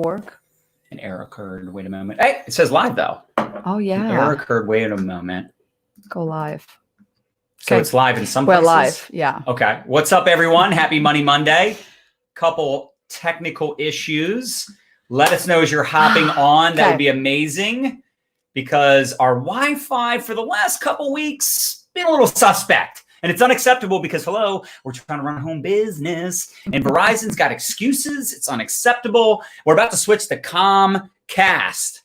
Work. An error occurred. Wait a moment. Hey, it says live though. Oh yeah. An error occurred. Wait a moment. Go live. So it's live in some We're places? live. Yeah. Okay. What's up, everyone? Happy Money Monday. Couple technical issues. Let us know as you're hopping on. That would be amazing because our Wi-Fi for the last couple weeks been a little suspect. And it's unacceptable because, hello, we're trying to run a home business and Verizon's got excuses. It's unacceptable. We're about to switch to Comcast.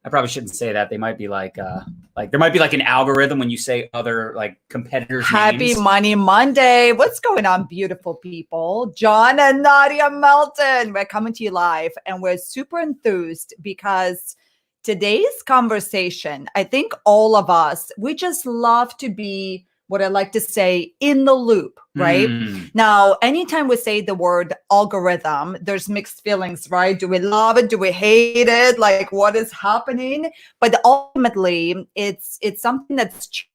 I probably shouldn't say that. They might be like there might be like an algorithm when you say other like competitors' Happy names. Money Monday. What's going on, beautiful people? John and Nadya Melton. We're coming to you live and we're super enthused because today's conversation, I think all of us, we just love to be what I like to say in the loop, right? Now, anytime we say the word algorithm, there's mixed feelings, right? Do we love it? Do we hate it? Like what is happening? But ultimately, it's something that's changed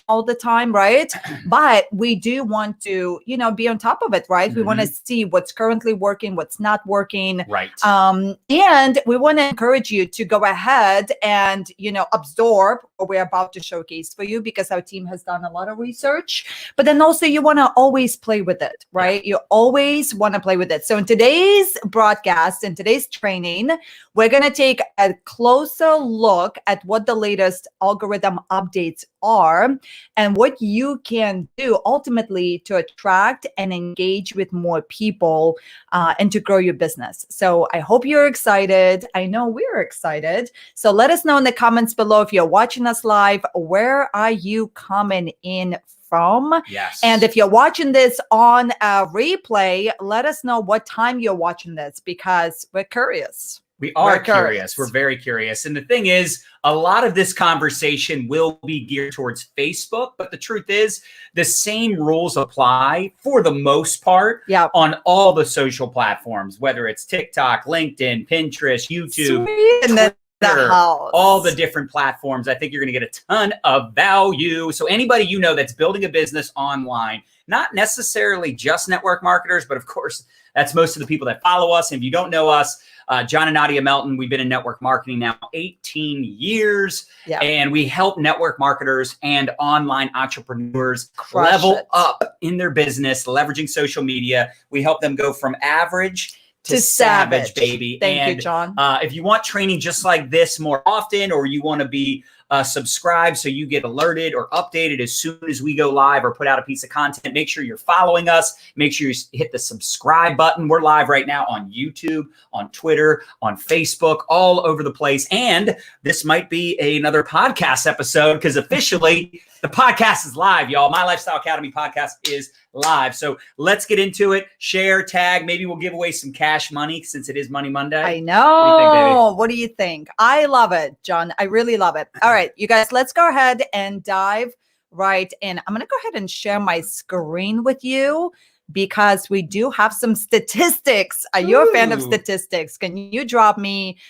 all the time, right? But we do want to, be on top of it, right? We want to see what's currently working, what's not working. Right. And we want to encourage you to go ahead and, absorb what we're about to showcase for you because our team has done a lot of research. But then also you want to always play with it, right? Yeah. You always want to play with it. So in today's broadcast, in today's training, we're going to take a closer look at what the latest algorithm updates are and what you can do ultimately to attract and engage with more people and to grow your business. So I hope you're excited. I know we're excited. So let us know in the comments below if you're watching us live, where are you coming in from? Yes. And if you're watching this on a replay, let us know what time you're watching this because we're curious. We are curious. We're very curious. And the thing is, a lot of this conversation will be geared towards Facebook, but the truth is the same rules apply for the most part on all the social platforms, whether it's TikTok, LinkedIn, Pinterest, YouTube, Twitter, all the different platforms. I think you're going to get a ton of value. So anybody you know that's building a business online, not necessarily just network marketers, but of course, that's most of the people that follow us. And if you don't know us, John and Nadya Melton, we've been in network marketing now 18 years, and we help network marketers and online entrepreneurs level up in their business, leveraging social media. We help them go from average to savage, baby. Thank you, John. If you want training just like this more often, or you want to be subscribed so you get alerted or updated as soon as we go live or put out a piece of content, make sure you're following us. Make sure you hit the subscribe button. We're live right now on YouTube, on Twitter, on Facebook, all over the place. And this might be another podcast episode because officially the podcast is live, y'all. My Lifestyle Academy podcast is live. So let's get into it. Share, tag. Maybe we'll give away some cash money since it is Money Monday. I know. What do you think? I love it, John. I really love it. All right, you guys, let's go ahead and dive right in. I'm going to go ahead and share my screen with you because we do have some statistics. Are you a fan of statistics? Can you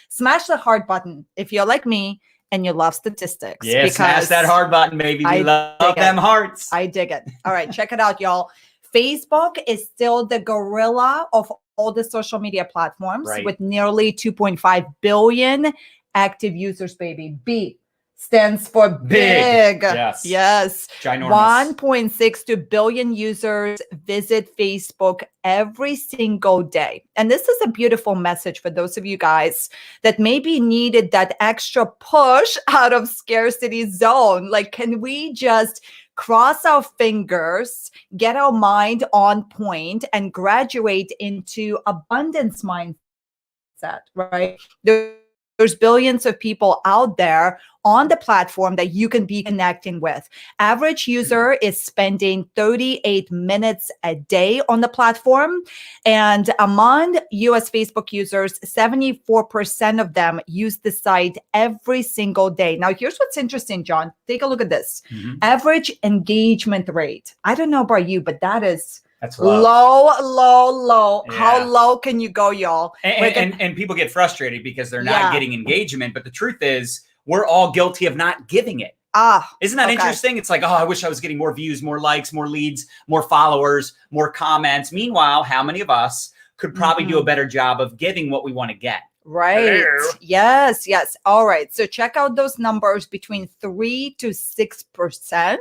smash the heart button if you're like me and you love statistics? Yeah, smash that heart button, baby. We love them hearts. I dig it. All right, check it out, y'all. Facebook is still the gorilla of all the social media platforms with nearly 2.5 billion active users, baby. B stands for big. Yes. Ginormous. 1.62 billion users visit Facebook every single day. And this is a beautiful message for those of you guys that maybe needed that extra push out of scarcity zone. Like, can we just cross our fingers, get our mind on point, and graduate into abundance mindset, right? There's billions of people out there on the platform that you can be connecting with. Average user is spending 38 minutes a day on the platform. And among US Facebook users, 74% of them use the site every single day. Now, here's what's interesting, John. Take a look at this. Average engagement rate. I don't know about you, but that's low. Yeah. How low can you go, y'all? And people get frustrated because they're not getting engagement. But the truth is, we're all guilty of not giving it. Isn't that interesting? It's like, oh, I wish I was getting more views, more likes, more leads, more followers, more comments. Meanwhile, how many of us could probably do a better job of giving what we want to get? Right. Hello. Yes. Yes. All right. So check out those numbers between 3 to 6%.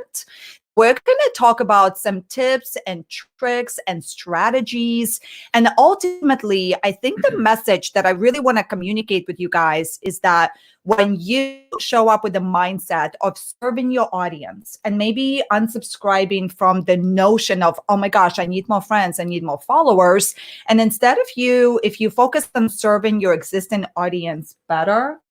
We're going to talk about some tips and tricks and strategies. And ultimately, I think the message that I really want to communicate with you guys is that when you show up with the mindset of serving your audience and maybe unsubscribing from the notion of, oh my gosh, I need more friends, I need more followers. And instead of if you focus on serving your existing audience better,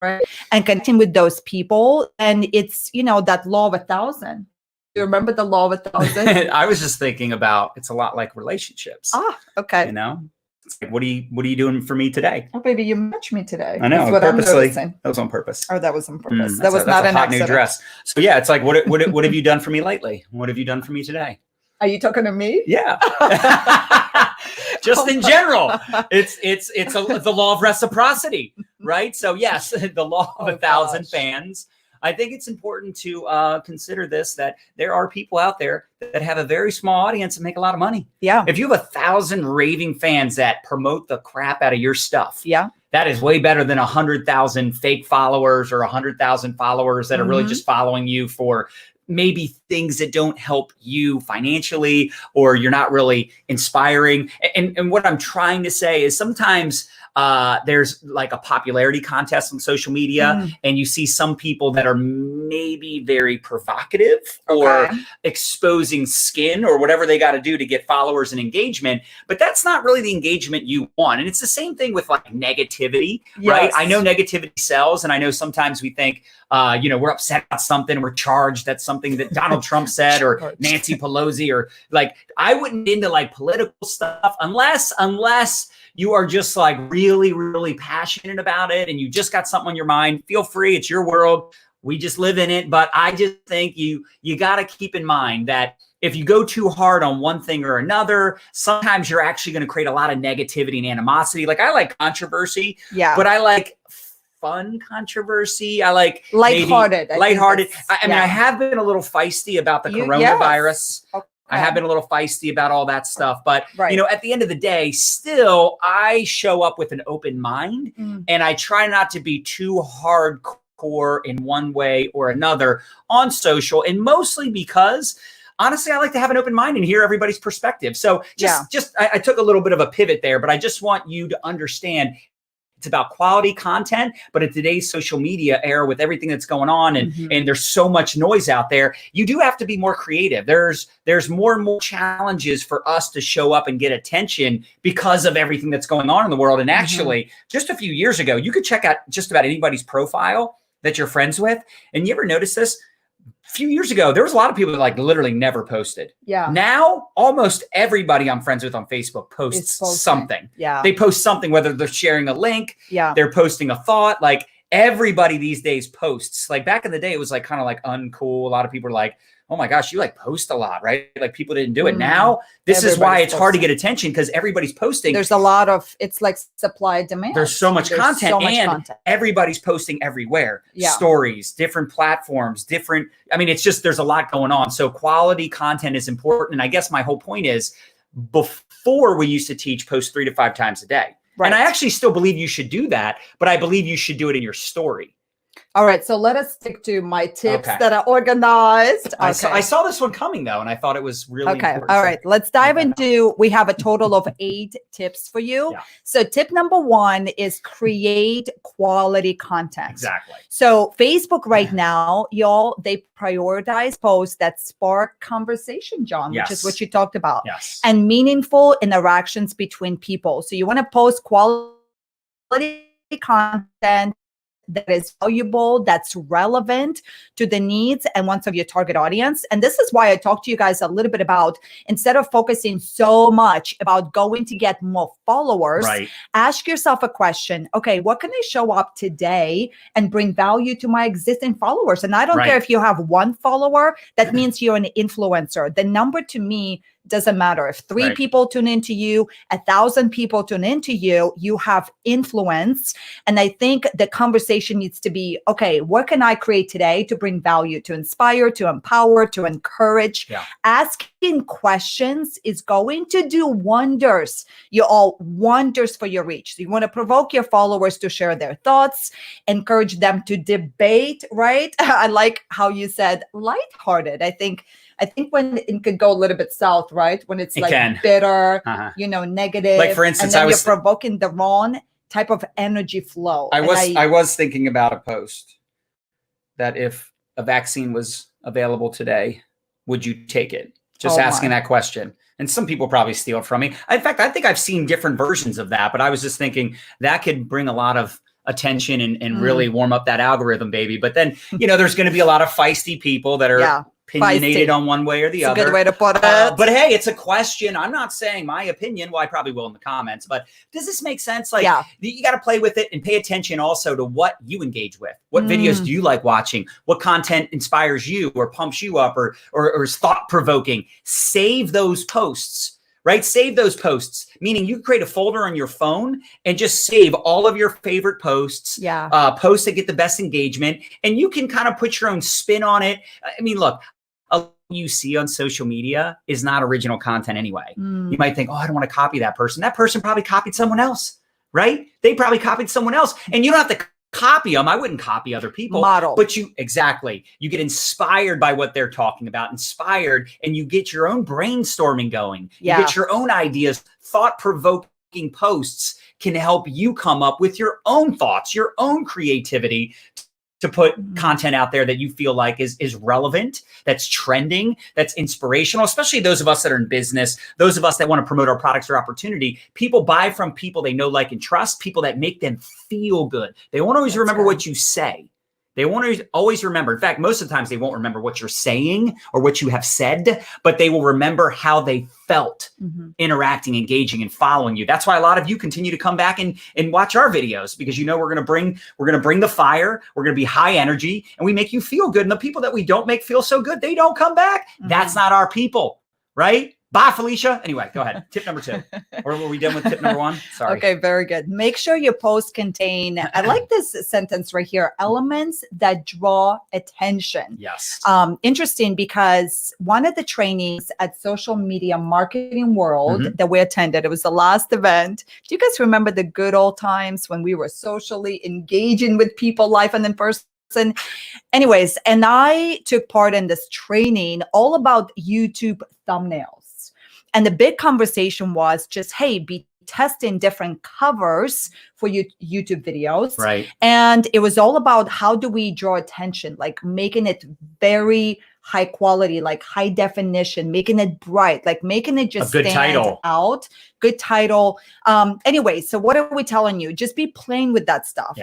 right, and connecting with those people, and it's, that law of 1,000. You remember the law of 1,000? I was just thinking about, it's a lot like relationships. Okay. It's like, what are you doing for me today? Oh, baby, you matched me today. I know. That's what purposely. I'm noticing. That was on purpose. Oh, that was on purpose. That was not a an hot accident. new dress. So yeah, it's like, what have you done for me lately? What have you done for me today? Are you talking to me? Yeah. Just in general, it's the law of reciprocity, right? So yes, the law of 1,000 fans. I think it's important to consider this, that there are people out there that have a very small audience and make a lot of money. Yeah. If you have 1,000 raving fans that promote the crap out of your stuff, yeah, that is way better than 100,000 fake followers or 100,000 followers that are really just following you for maybe things that don't help you financially, or you're not really inspiring. And what I'm trying to say is sometimes there's like a popularity contest on social media, and you see some people that are maybe very provocative or exposing skin or whatever they got to do to get followers and engagement, but that's not really the engagement you want. And it's the same thing with like negativity, right? I know negativity sells, and I know sometimes we think, we're upset about something, we're charged at something that Donald Trump said or Nancy Pelosi, or like, I wouldn't get into like political stuff unless you are just like really, really passionate about it and you just got something on your mind. Feel free. It's your world. We just live in it. But I just think you got to keep in mind that if you go too hard on one thing or another, sometimes you're actually going to create a lot of negativity and animosity. Like, I like controversy, but I like fun controversy. I like lighthearted. I mean, I have been a little feisty about the coronavirus. Okay. I have been a little feisty about all that stuff, but at the end of the day, still, I show up with an open mind, and I try not to be too hardcore in one way or another on social, and mostly because honestly, I like to have an open mind and hear everybody's perspective. So I took a little bit of a pivot there, but I just want you to understand it's about quality content. But in today's social media era, with everything that's going on and there's so much noise out there, you do have to be more creative. There's more and more challenges for us to show up and get attention because of everything that's going on in the world. And actually, just a few years ago, you could check out just about anybody's profile that you're friends with. And you ever notice this? A few years ago, there was a lot of people that like literally never posted. Yeah. Now, almost everybody I'm friends with on Facebook posts something. Yeah. They post something, whether they're sharing a link, they're posting a thought. Like, everybody these days posts. Like, back in the day, it was like kind of like uncool. A lot of people were like, oh my gosh, you like post a lot, right? Like, people didn't do it. Now, this is why it's hard to get attention, because everybody's posting. There's a lot of, it's like supply demand. There's so much content, and everybody's posting everywhere. Stories, different platforms, it's just, there's a lot going on. So quality content is important. And I guess my whole point is, before we used to teach post 3 to 5 times a day. Right. And I actually still believe you should do that, but I believe you should do it in your story. All right, so let us stick to my tips that are organized. I saw this one coming, though, and I thought it was really important. All right, let's dive into, we have a total of 8 tips for you. Yeah. So tip number 1 is create quality content. Exactly. So Facebook right now, y'all, they prioritize posts that spark conversation, John, which is what you talked about, and meaningful interactions between people. So you want to post quality content that is valuable, that's relevant to the needs and wants of your target audience. And this is why I talked to you guys a little bit about, instead of focusing so much about going to get more followers, ask yourself a question. Okay, what can I show up today and bring value to my existing followers? And I don't care if you have 1 follower, that means you're an influencer. The number to me Doesn't matter if three people tune into you, 1,000 people tune into you, you have influence. And I think the conversation needs to be, okay, what can I create today to bring value, to inspire, to empower, to encourage? Asking questions is going to do wonders. Wonders for your reach. So you want to provoke your followers to share their thoughts, encourage them to debate, right? I like how you said lighthearted. I think when it could go a little bit south, right? When it's bitter, negative. Like for instance, and then you're provoking the wrong type of energy flow. I was thinking about a post that if a vaccine was available today, would you take it? Just asking that question. And some people probably steal it from me. In fact, I think I've seen different versions of that, but I was just thinking that could bring a lot of attention and really warm up that algorithm, baby. But then, there's going to be a lot of feisty people that are opinionated on one way or the other. A good way to put it. But hey, it's a question. I'm not saying my opinion. Well, I probably will in the comments, but does this make sense? Like you got to play with it and pay attention also to what you engage with. What videos do you like watching? What content inspires you or pumps you up or is thought provoking? Save those posts. Right? Save those posts, meaning you create a folder on your phone and just save all of your favorite posts, posts that get the best engagement, and you can kind of put your own spin on it. I mean, look, you see on social media is not original content anyway. You might think, oh, I don't want to copy that person. That person probably copied someone else, right? They probably copied someone else, and you don't have to copy them. I wouldn't copy other people. Model. But you get inspired by what they're talking about, and you get your own brainstorming going. You get your own ideas. Thought-provoking posts can help you come up with your own thoughts, your own creativity to put content out there that you feel like is relevant, that's trending, that's inspirational, especially those of us that are in business, those of us that want to promote our products or opportunity. People buy from people they know, like, and trust, people that make them feel good. They won't always remember what you say. They won't always remember. In fact, most of the times they won't remember what you're saying or what you have said, but they will remember how they felt interacting, engaging, and following you. That's why a lot of you continue to come back and watch our videos, because we're going to bring the fire. We're going to be high energy, and we make you feel good. And the people that we don't make feel so good, they don't come back. That's not our people, right? Bye, Felicia. Anyway, go ahead. Tip number 2. Or were we done with tip number 1? Sorry. Okay, very good. Make sure your posts contain, I like this sentence right here, elements that draw attention. Yes. Interesting, because one of the trainings at Social Media Marketing World that we attended, it was the last event. Do you guys remember the good old times when we were socially engaging with people live and in person? Anyways, and I took part in this training all about YouTube thumbnails. And the big conversation was just, hey, be testing different covers for YouTube videos. Right. And it was all about how do we draw attention, like making it very high quality, like high definition, making it bright, like making it just stand out. Good title. Anyway, so what are we telling you? Just be playing with that stuff,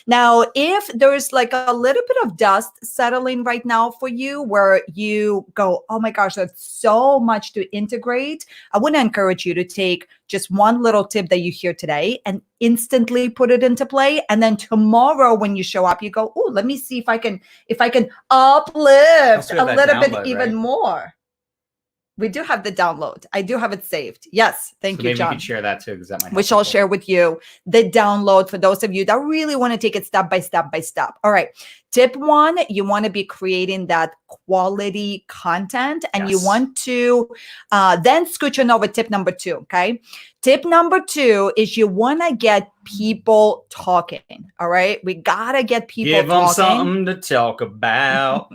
Now, if there's like a little bit of dust settling right now for you where you go, oh my gosh, that's so much to integrate, I want to encourage you to take just one little tip that you hear today and instantly put it into play. And then tomorrow when you show up, you go, oh, let me see if I can uplift a little bit even more. We do have the download. I do have it saved. Yes. Thank you, John. Maybe you could share that too, because that might help. Which I'll share with you the download for those of you that really want to take it step by step by step. All right. Tip 1, you want to be creating that quality content, and you want to then scooch on over tip number 2. Okay. Tip number 2 is you want to get people talking. All right. We got to get people talking. Give them something to talk about.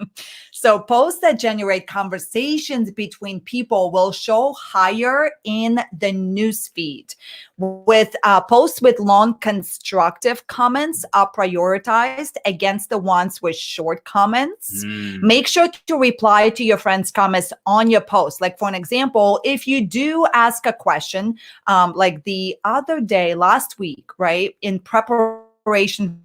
So posts that generate conversations between people will show higher in the newsfeed. With posts with long constructive comments are prioritized against the ones with short comments. Make sure to reply to your friends' comments on your post. Like, for an example, if you do ask a question, like the other day, last week, right, in preparation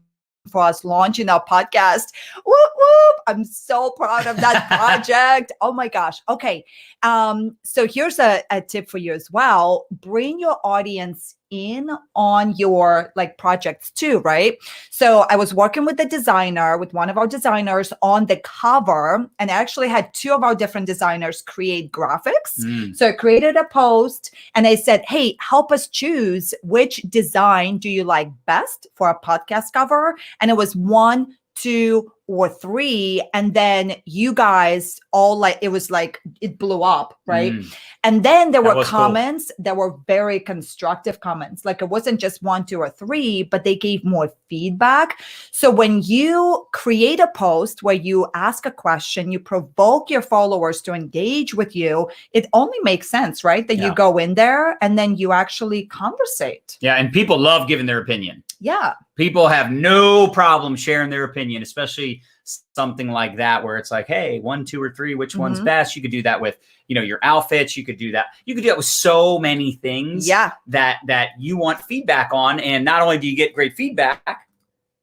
for us launching our podcast. Whoop, whoop. I'm so proud of that project. Oh my gosh. Okay. So here's a tip for you as well. Bring your audience in on your like projects too, right? So I was working with with one of our designers on the cover, and I actually had two of our different designers create graphics. So I created a post and I said, hey, help us choose which design do you like best for a podcast cover? And it was 1, 2, or 3. And then you guys all like, it was like, it blew up, right? And then there were comments that were very constructive comments. Like it wasn't just 1, 2, or 3, but they gave more feedback. So when you create a post where you ask a question, you provoke your followers to engage with you, it only makes sense, right? That you go in there and then you actually conversate. Yeah. And people love giving their opinion. Yeah. People have no problem sharing their opinion, especially something like that, where it's like, hey, 1, 2, or 3, which one's best? You could do that with, your outfits. You could do that. You could do that with so many things that you want feedback on. And not only do you get great feedback,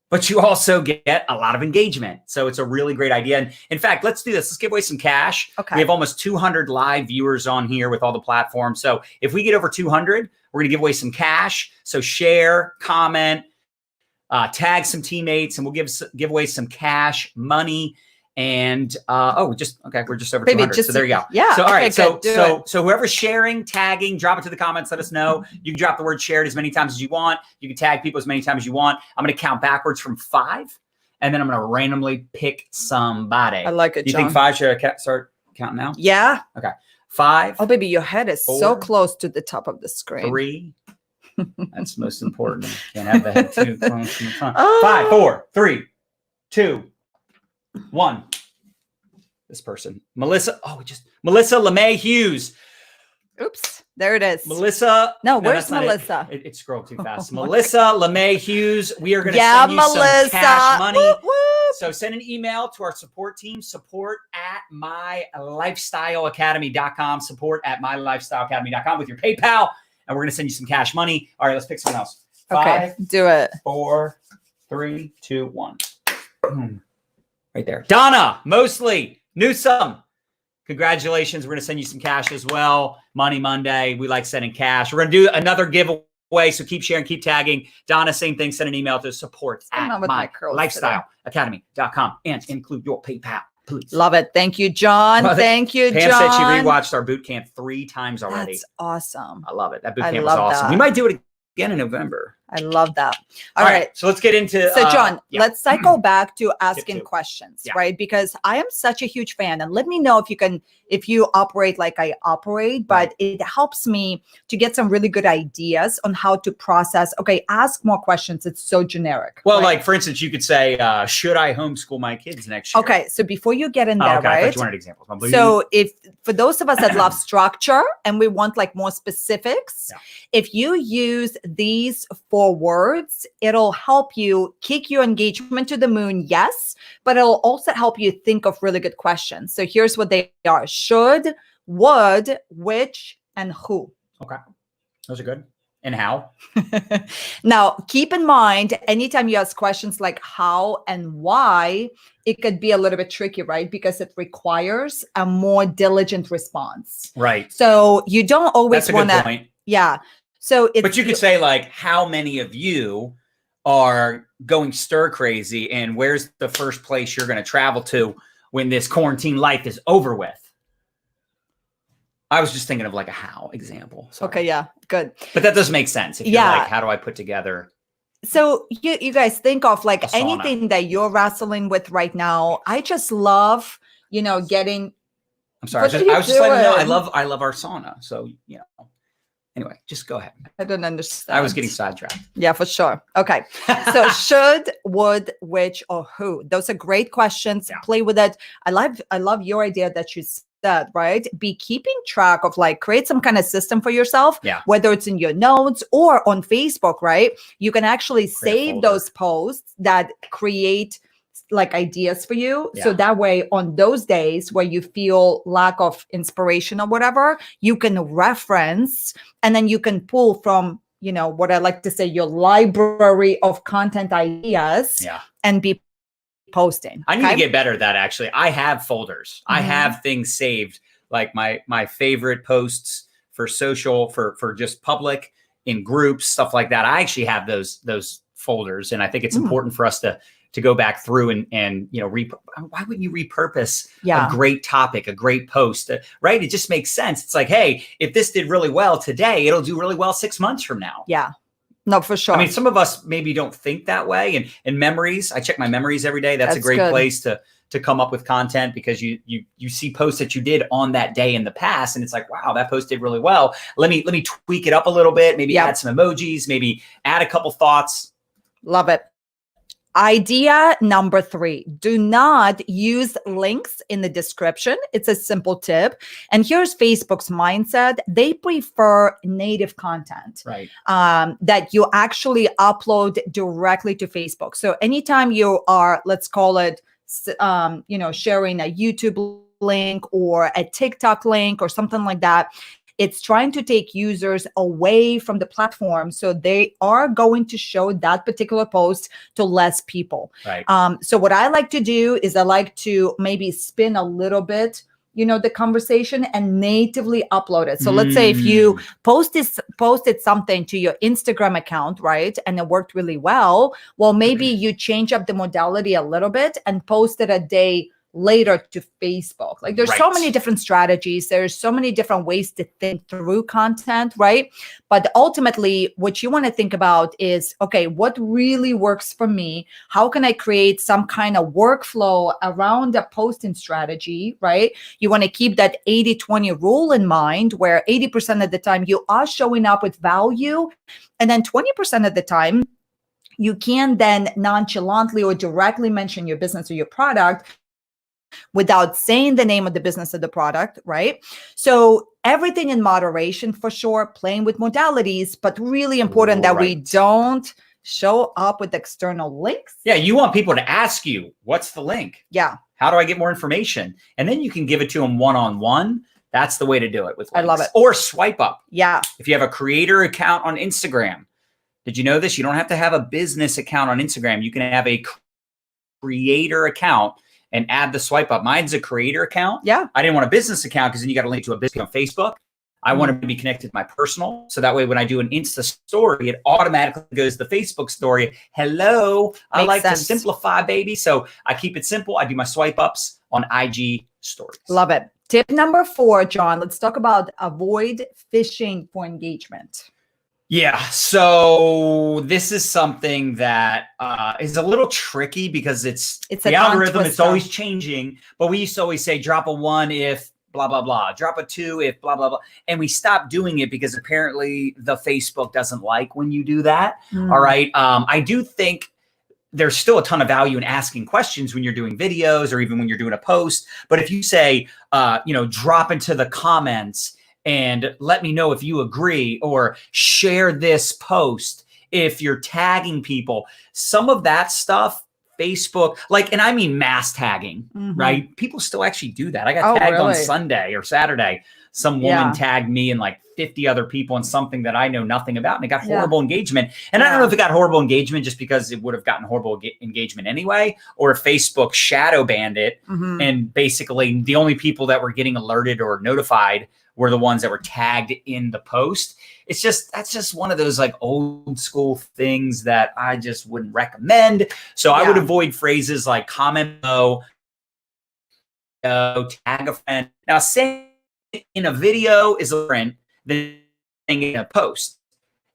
but you also get a lot of engagement. So it's a really great idea. And in fact, let's do this. Let's give away some cash. Okay. We have almost 200 live viewers on here with all the platforms. So if we get over 200, we're going to give away some cash. So share, comment, tag some teammates, and we'll give away some cash, money, and we're just over 200. So there you go. Yeah. So all right. So whoever's sharing, tagging, drop it to the comments. Let us know. You can drop the word shared as many times as you want. You can tag people as many times as you want. I'm going to count backwards from 5, and then I'm going to randomly pick somebody. I like it. You think 5? Should I start counting now? Yeah. Okay. 5. Oh, baby, your head is 4, so close to the top of the screen. 3. That's most important. Can't have the head too close from the front. 5, 4, 3, 2, 1. This person, Melissa. Melissa LeMay Hughes. Oops, there it is. Melissa. No, where's Melissa? It scrolled too fast. Melissa LeMay Hughes. We are going to send you some cash money. Whoop, whoop. So send an email to our support team, support@mylifestyleacademy.com, support@mylifestyleacademy.com with your PayPal. And we're going to send you some cash money. All right, let's pick someone else. 5, okay, do it. 4, 3, 2, 1. Right there. Donna Mosley Newsome. Congratulations. We're going to send you some cash as well. Money Monday. We like sending cash. We're going to do another giveaway. So keep sharing, keep tagging. Donna, same thing. Send an email to support@mylifestyleacademy.com and include your PayPal. Please. Love it. Thank you, John. Thank you, John. Pam said she rewatched our boot camp 3 times already. That's awesome. I love it. That boot camp was awesome. That. We might do it again in November. I love that. All right. So let's get into. So John, let's cycle back to asking questions, right? Because I am such a huge fan, and let me know if you operate like I operate, but it helps me to get some really good ideas on how to process. Okay, ask more questions. It's so generic. Well, like for instance, you could say, should I homeschool my kids next year? Okay, so before you get in there, right? I thought you wanted examples. So if for those of us that love structure and we want like more specifics, if you use these 4 words, it'll help you kick your engagement to the moon, yes, but it'll also help you think of really good questions. So here's what they are: should, would, which, and who. Okay. Those are good. And how? Now, keep in mind, anytime you ask questions like how and why, it could be a little bit tricky, right? Because it requires a more diligent response. Right. So you don't always want to. That's a good point. Yeah. So but you could say like, how many of you are going stir crazy, and where's the first place you're going to travel to when this quarantine life is over with? I was just thinking of like a how example. Sorry. Okay. Yeah. Good. But that does make sense. If you're like, how do I put together? So you guys think of like anything that you're wrestling with right now. I just love, getting. I'm sorry. I was just letting you know. I love our sauna. So, anyway, just go ahead. I don't understand. I was getting sidetracked. Yeah, for sure. Okay. So should, would, which, or who? Those are great questions. Yeah. Play with it. I love your idea that you said, right? Be keeping track of like, create some kind of system for yourself, whether it's in your notes or on Facebook, right? You can actually save those posts that create like ideas for you. So that way on those days where you feel lack of inspiration or whatever, you can reference and then you can pull from, what I like to say, your library of content ideas and be posting. I need to get better at that. Actually, I have folders. I have things saved, like my favorite posts for social, for just public in groups, stuff like that. I actually have those folders, and I think it's important for us to go back through and you know, why wouldn't you repurpose a great topic, a great post, right? It just makes sense. It's like, hey, if this did really well today, it'll do really well 6 months from now. Yeah. No, for sure. I mean, some of us maybe don't think that way. And memories, I check my memories every day. That's a great place to come up with content, because you see posts that you did on that day in the past, and it's like, wow, that post did really well. Let me tweak it up a little bit, maybe add some emojis, maybe add a couple thoughts. Love it. Idea number 3, do not use links in the description. It's a simple tip. And here's Facebook's mindset. They prefer native content, right? That you actually upload directly to Facebook. So anytime you are, let's call it, you know, sharing a YouTube link or a TikTok link or something like that, it's trying to take users away from the platform. So they are going to show that particular post to less people. Right. So what I like to do is I like to maybe spin a little bit, you know, the conversation and natively upload it. So let's say if you posted something to your Instagram account, right, and it worked really well, well, maybe you change up the modality a little bit and post it a day later to Facebook. Like there's so many different strategies. There's so many different ways to think through content, right? But ultimately, what you want to think about is, okay, what really works for me? How can I create some kind of workflow around a posting strategy, right? You want to keep that 80-20 rule in mind, where 80% of the time you are showing up with value, and then 20% of the time you can then nonchalantly or directly mention your business or your product without saying the name of the business or the product, right? So everything in moderation for sure, playing with modalities, but really important that we don't show up with external links. Yeah, you want people to ask you, what's the link? Yeah. How do I get more information? And then you can give it to them one-on-one. That's the way to do it with links. I love it. Or swipe up. Yeah. If you have a creator account on Instagram, did you know this? You don't have to have a business account on Instagram. You can have a creator account and add the swipe up. Mine's a creator account. Yeah. I didn't want a business account because then you got to link to a business on Facebook. I want to be connected to my personal. So that way, when I do an Insta story, it automatically goes to the Facebook story. Hello. I like to simplify, baby. So I keep it simple. I do my swipe ups on IG stories. Love it. Tip number 4, John, let's talk about avoid fishing for engagement. Yeah, so this is something that is a little tricky because it's the algorithm. It's always changing. But we used to always say drop a 1 if blah, blah, blah. Drop a 2 if blah, blah, blah. And we stopped doing it because apparently the Facebook doesn't like when you do that. All right. I do think there's still a ton of value in asking questions when you're doing videos or even when you're doing a post. But if you say, you know, drop into the comments and let me know if you agree, or share this post if you're tagging people. Some of that stuff, Facebook, like, and I mean mass tagging, right? People still actually do that. I got tagged on Sunday or Saturday. Some woman tagged me and like 50 other people in something that I know nothing about, and it got horrible engagement. And I don't know if it got horrible engagement just because it would have gotten horrible engagement anyway, or if Facebook shadow banned it. And basically the only people that were getting alerted or notified were the ones that were tagged in the post. It's just, that's just one of those like old school things that I just wouldn't recommend. So I would avoid phrases like comment below, tag a friend. Now saying in a video is different than in a post.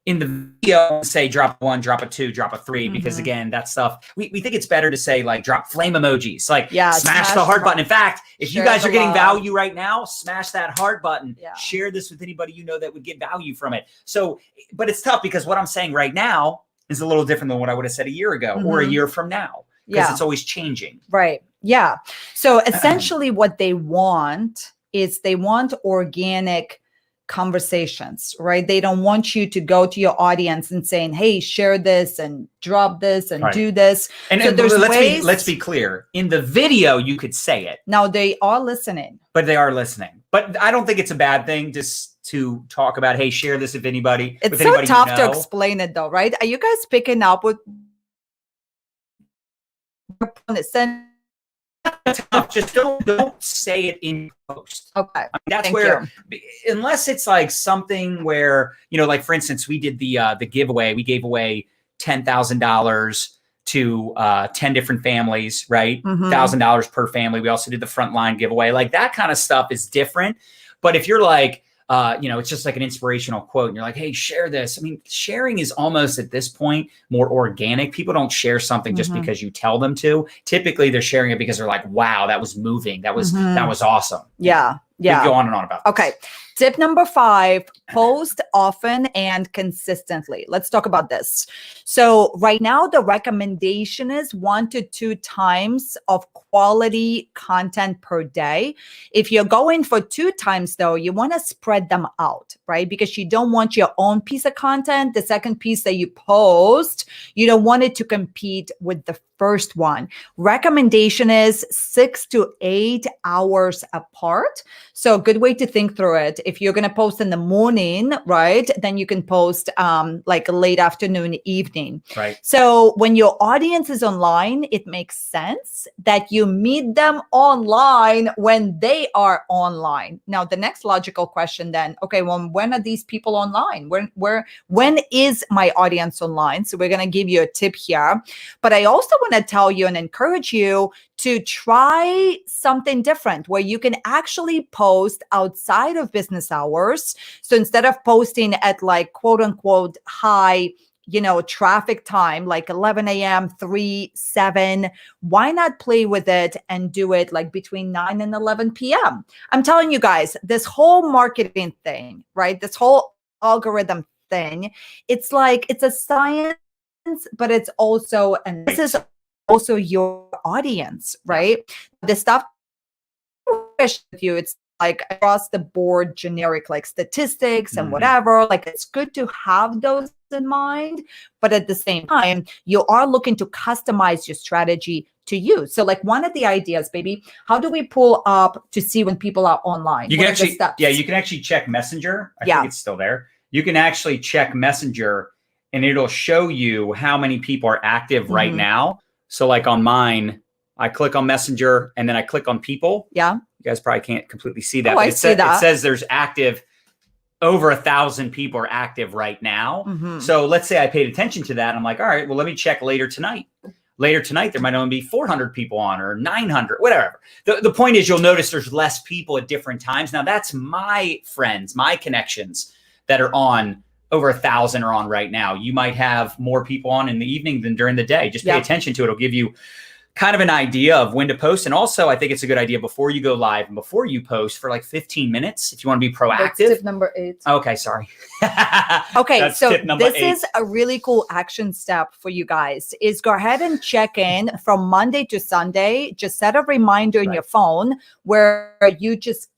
In the video, say drop a 1, drop a 2, drop a 3, because again, that stuff, we think it's better to say like drop flame emojis, like smash the heart button. In fact, if you guys are getting value right now, smash that heart button. Share this with anybody you know that would get value from it. So, but it's tough because what I'm saying right now is a little different than what I would have said a year ago or a year from now, because it's always changing. Right. Yeah. So essentially what they want is they want organic conversations, right? They don't want you to go to your audience and saying, hey, share this and drop this and do this. And, so let's be clear. In the video, you could say it. Now they are listening. But they are listening. But I don't think it's a bad thing just to talk about, hey, share this if anybody. It's so tough to explain it though, right? Are you guys picking up with tough. Just don't say it in post. Okay. I mean, that's where, unless it's like something where, like for instance, we did the giveaway. We gave away $10,000 to 10 different families, right? $1,000 per family. We also did the frontline giveaway. Like that kind of stuff is different. But if you're like, it's just like an inspirational quote and you're like, hey, share this. I mean, sharing is almost at this point more organic. People don't share something just because you tell them to. Typically they're sharing it because they're like, wow, that was moving. That was awesome. Yeah. Yeah. We go on and on about this. Okay. Tip number 5, post often and consistently. Let's talk about this. So right now, the recommendation is 1 to 2 times of quality content per day. If you're going for 2 times though, you want to spread them out, right? Because you don't want your own piece of content, the second piece that you post, you don't want it to compete with the first one. Recommendation is 6 to 8 hours apart. So a good way to think through it. If you're going to post in the morning, right, then you can post like late afternoon, evening. Right. So when your audience is online, it makes sense that you meet them online when they are online. Now, the next logical question then, okay, well, when are these people online? When is my audience online? So we're going to give you a tip here. But I also want to tell you and encourage you to try something different where you can actually post outside of business hours. So instead of posting at like quote unquote high, traffic time, like 11 a.m., 3, 7, why not play with it and do it like between 9 and 11 p.m.? I'm telling you guys, this whole marketing thing, right? This whole algorithm thing, it's like, it's a science, but it's also, and this is also your audience, right? The stuff with you, it's like across the board generic, like statistics and whatever. Like it's good to have those in mind, but at the same time, you are looking to customize your strategy to you. So like one of the ideas, baby, how do we pull up to see when people are online? You can actually, you can actually check Messenger. I think it's still there. You can actually check Messenger and it'll show you how many people are active right now. So like on mine, I click on Messenger and then I click on people. Yeah. You guys probably can't completely see that. Oh, but I see that. It says there's active, over 1,000 people are active right now. So let's say I paid attention to that. And I'm like, all right, well, let me check later tonight. Later tonight, there might only be 400 people on or 900, whatever. The point is you'll notice there's less people at different times. Now that's my friends, my connections that are on. Over 1,000 are on right now. You might have more people on in the evening than during the day. Just pay attention to it. It'll give you kind of an idea of when to post. And also, I think it's a good idea before you go live and before you post for like 15 minutes, if you want to be proactive. That's tip number 8. Okay, sorry. Okay, That's so tip number 8. is a really cool action step for you guys is go ahead and check in from Monday to Sunday. Just set a reminder in your phone where you just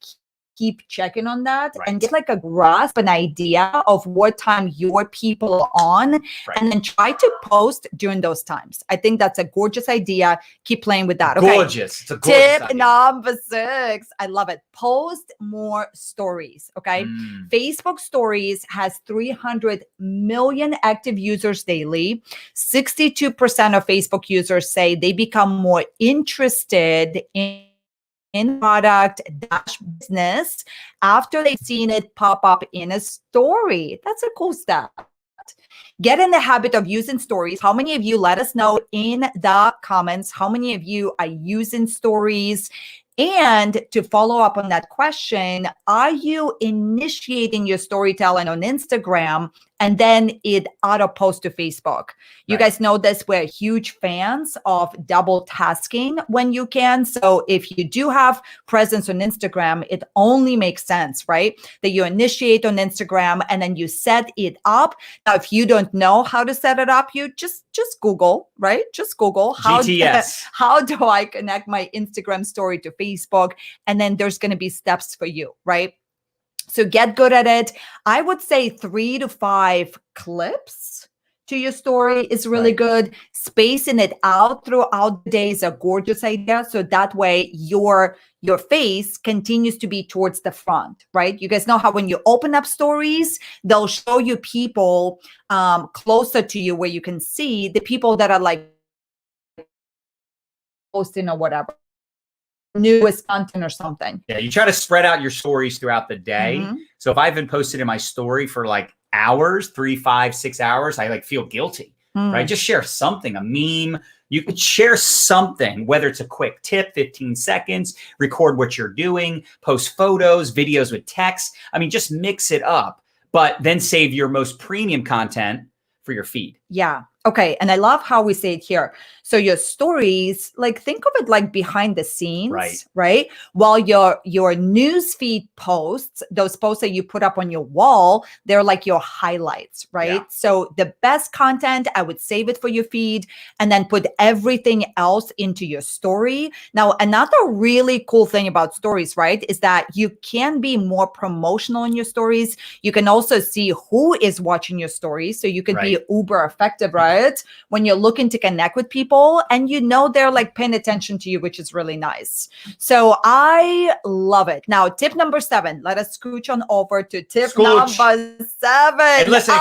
keep checking on that and get like a grasp, an idea of what time your people are on, and then try to post during those times. I think that's a gorgeous idea. Keep playing with that. Okay. Gorgeous. It's a gorgeous Tip idea. number 6. I love it. Post more stories. Okay. Facebook stories has 300 million active users daily. 62% of Facebook users say they become more interested in product dash business after they've seen it pop up in a story. That's a cool stat. Get in the habit of using stories. How many of you, let us know in the comments, how many of you are using stories? And to follow up on that question, are you initiating your storytelling on Instagram and then it auto post to Facebook? You guys know this, we're huge fans of double tasking when you can. So if you do have presence on Instagram, it only makes sense, right? That you initiate on Instagram and then you set it up. Now, if you don't know how to set it up, you just Google, right? Just Google how do I connect my Instagram story to Facebook? And then there's going to be steps for you, right? So get good at it. I would say 3 to 5 clips to your story is really good. Spacing it out throughout the day is a gorgeous idea. So that way your face continues to be towards the front, right? You guys know how when you open up stories, they'll show you people closer to you where you can see the people that are like posting or whatever. newest content or something. Yeah, you try to spread out your stories throughout the day. So if I've been posted in my story for like hours, 3, 5, 6 hours, I like feel guilty, right? Just share something, a meme. You could share something, whether it's a quick tip, 15 seconds, record what you're doing, post photos, videos with text. I mean, just mix it up, but then save your most premium content for your feed. Yeah. Okay. And I love how we say it here. So your stories, like think of it like behind the scenes, right? While your news feed posts, those posts that you put up on your wall, they're like your highlights, right? Yeah. So the best content, I would save it for your feed and then put everything else into your story. Now, another really cool thing about stories, right, is that you can be more promotional in your stories. You can also see who is watching your stories. So you can be uber effective, right? When you're looking to connect with people and you know they're like paying attention to you, which is really nice. So I love it. Now, tip number 7. Let us scooch on over to tip number 7. And listen,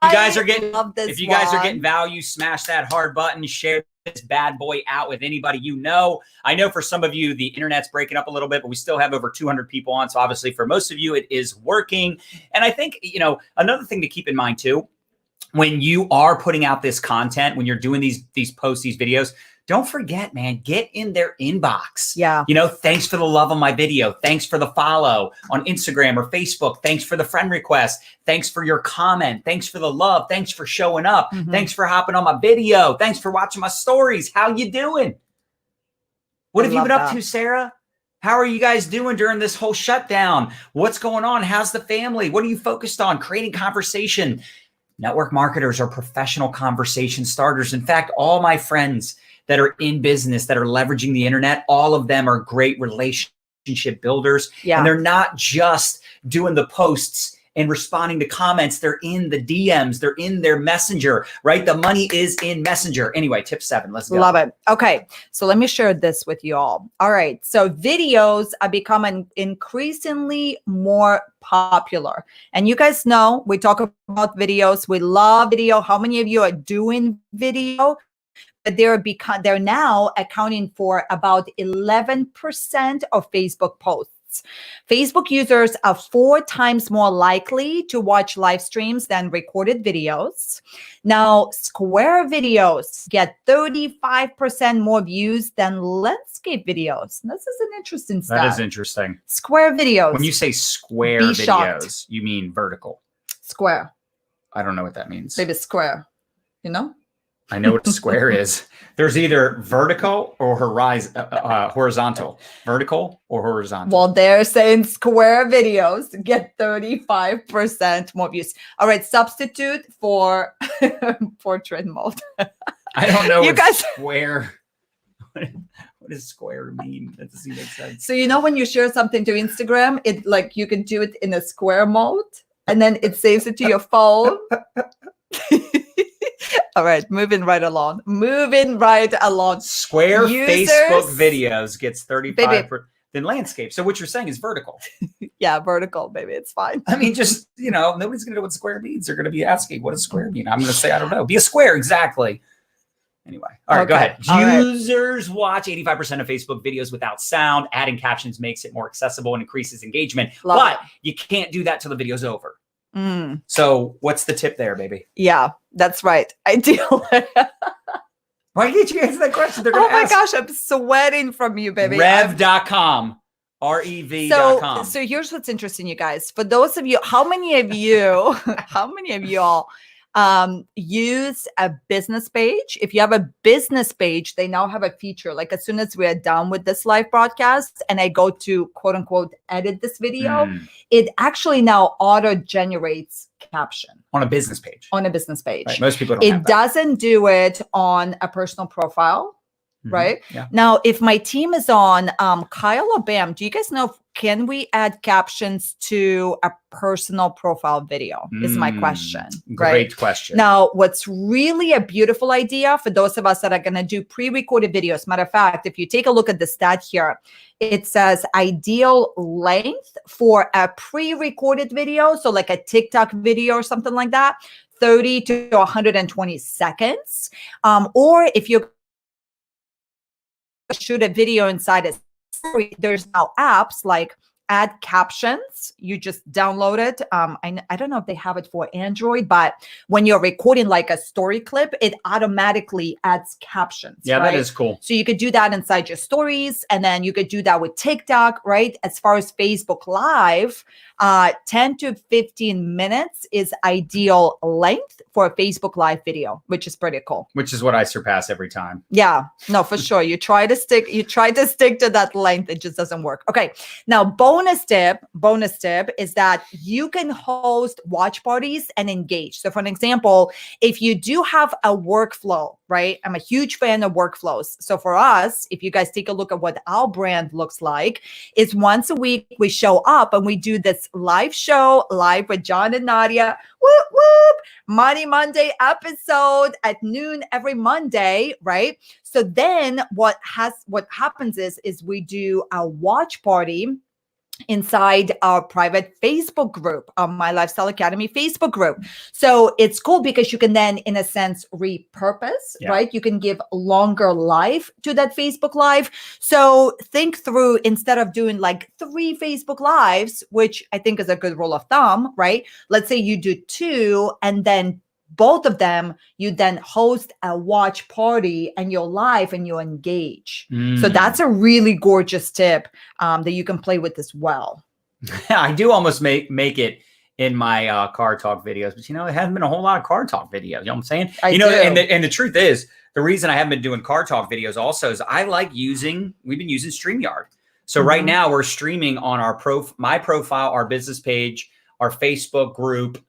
if you guys are getting value, smash that hard button, share this bad boy out with anybody you know. I know for some of you, the internet's breaking up a little bit, but we still have over 200 people on. So obviously for most of you, it is working. And I think, you know, another thing to keep in mind too, when you are putting out this content, when you're doing these posts, these videos, don't forget, man, get in their inbox. Yeah. You know, thanks for the love on my video. Thanks for the follow on Instagram or Facebook. Thanks for the friend request. Thanks for your comment. Thanks for the love. Thanks for showing up. Thanks for hopping on my video. Thanks for watching my stories. How you doing? What have you been up to, Sarah? How are you guys doing during this whole shutdown? What's going on? How's the family? What are you focused on? Creating conversation. Network marketers are professional conversation starters. In fact, all my friends that are in business, that are leveraging the internet, all of them are great relationship builders. Yeah. And they're not just doing the posts and responding to comments. They're in the DMs. They're in their messenger, right? The money is in messenger. Anyway, tip 7. Let's go. Love it. Okay. So let me share this with you all. All right. So videos are becoming increasingly more popular. And you guys know, we talk about videos. We love video. How many of you are doing video? But they're now accounting for about 11% of Facebook posts. Facebook users are 4 times more likely to watch live streams than recorded videos. Now, square videos get 35% more views than landscape videos. This is an interesting stat. That is interesting. Square videos. When you say square videos, you mean vertical. Square. I don't know what that means. Maybe square, you know? I know what a square is. There's either vertical or horizontal. Vertical or horizontal. Well, they're saying square videos get 35% more views. All right, substitute for portrait mode. I don't know square. What does square mean? That doesn't make sense. So you know when you share something to Instagram, it like you can do it in a square mode, and then it saves it to your phone. All right, moving right along. Square Facebook videos gets 35%. Then landscape. So what you're saying is vertical. Yeah, vertical, baby. It's fine. I mean, just, you know, nobody's going to know what square means. They're going to be asking, what does square mean? I'm going to say, I don't know. Be a square, exactly. Anyway. All right, go ahead. Users watch 85% of Facebook videos without sound. Adding captions makes it more accessible and increases engagement. But you can't do that till the video's over. So what's the tip there, baby? Yeah, that's right. Ideal. Why did you answer that question? They're gonna ask. Gosh, I'm sweating from you, baby. Rev.com. REV.com. So here's what's interesting, you guys. For those of you, how many of y'all use a business page? If you have a business page, they now have a feature. Like as soon as we are done with this live broadcast and I go to quote unquote edit this video, it actually now auto generates caption on a business page. Right. Most people don't have that. It doesn't do it on a personal profile. Right? Yeah. Now, if my team is on Kyle or Bam, do you guys know, can we add captions to a personal profile video is my question. Great question. Now, what's really a beautiful idea for those of us that are going to do pre-recorded videos. Matter of fact, if you take a look at the stat here, it says ideal length for a pre-recorded video. So like a TikTok video or something like that, 30 to 120 seconds. Or if you're shoot a video inside a there's now apps like Add Captions. You just download it. I don't know if they have it for Android, but when you're recording like a story clip, it automatically adds captions. Yeah, right? that is cool. So you could do that inside your stories, and then you could do that with TikTok, right? As far as Facebook Live, 10 to 15 minutes is ideal length for a Facebook Live video, which is pretty cool. Which is what I surpass every time. Yeah, no, for sure. You try to stick to that length, it just doesn't work. Okay. Now, bonus tip is that you can host watch parties and engage. So for an example, if you do have a workflow, right? I'm a huge fan of workflows. So for us, if you guys take a look at what our brand looks like, is once a week we show up and we do this live show live with John and Nadya. Whoop, whoop. Monday episode at noon every Monday, right? So then what happens is we do a watch party inside our private Facebook group, My Lifestyle Academy Facebook group. So it's cool because you can then, in a sense, repurpose, right? You can give longer life to that Facebook Live. So think through, instead of doing like 3 Facebook Lives, which I think is a good rule of thumb, right? Let's say you do 2, and then both of them, you then host a watch party and you're live and you engage. So that's a really gorgeous tip that you can play with as well. I do almost make it in my car talk videos, but it hasn't been a whole lot of car talk videos. You know what I'm saying? I do. And the truth is, the reason I haven't been doing car talk videos also is we've been using StreamYard. So right now we're streaming on my profile, our business page, our Facebook group,